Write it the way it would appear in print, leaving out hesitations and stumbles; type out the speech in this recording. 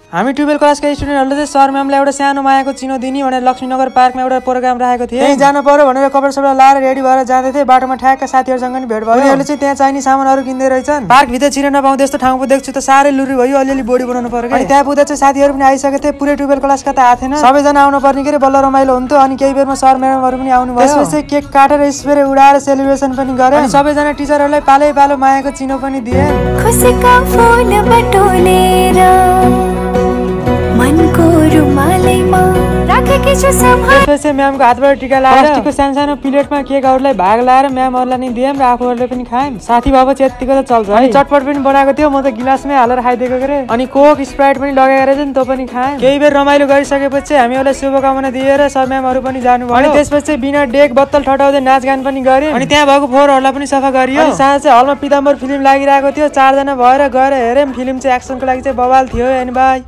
हामी 12 क्लासका स्टुडेन्टहरुले चाहिँ सर म्यामलाई एउटा सानो मायाको चिनो दिनी भनेर लक्ष्मीनगर पार्कमा एउटा प्रोग्राम राखेको थिए। त्यही जानु पर्यो भनेर कपडा सपडा लाएर रेडी भएर जाँदै थिए। बाटोमा ठ्याक्क साथीहरुसँग नि भेट भयो। उनीहरुले चाहिँ त्यहाँ चाहिने सामानहरु किन्दै रहेछन्। पार्क भित्र छिर्न नपाउँदै यस्तो ठाउँ पो देख्छु त सारै लुरी भयो। अलिअलि बडी बनाउनु पर्यो। अनि त्यहाँ पुग्दा चाहिँ साथीहरु पनि आइसकेथे थिए। पुरै 12 क्लासका त आथेन। सबैजना आउनु पर्ने के रे बल्ल रमाइलो हुन्थ्यो। अनि केही बेरमा सर म्याडमहरु पनि आउनु भयो। त्यसपछि केक काटेर स्प्रे उडाएर सेलिब्रेसन पनि गरे। अनि सबैजना टिचरहरुलाई पालै पालो मायाको चिनो पनि दिए। खुसीका फूल बटोलेर मनको रुमालैमा राखेकी छु सम्हाल। त्यसपछि म्यामको हातबाट टिका लाएर प्लास्टिकको सानो प्लेटमा केकहरुलाई भाग लाएर म्यामहरुलाई नि दिएम र आफूहरुले पनि खाएम। साथी बाबा चाहिँ यतिको त चल्छ। अनि चटपट पनि बनाएको थियो। म त गिलासमै हालेर खाइदिएको गरे। अनि कोक स्प्राइट पनि लगाएर चाहिँ त्यो पनि खाएँ। केही बेर रमाइलो गरिसकेपछि हामीहरुलाई शुभकामना दिएर सर म्यामहरु पनि जानु भयो। अनि त्यसपछि बिना डेक बत्तल ठटाउँदै नाचगान पनि गरे। अनि त्यहाँ भएको फोहोरहरुलाई पनि सफा गरियो। अनि साँझ चाहिँ हलमा पिताम्बर फिल्म लागिरहेको थियो। 4 जना भएर गएर हेर्यौं। फिल्म चाहिँ एक्सनको लागि चाहिँ बवाल थियो। अनि बाइ।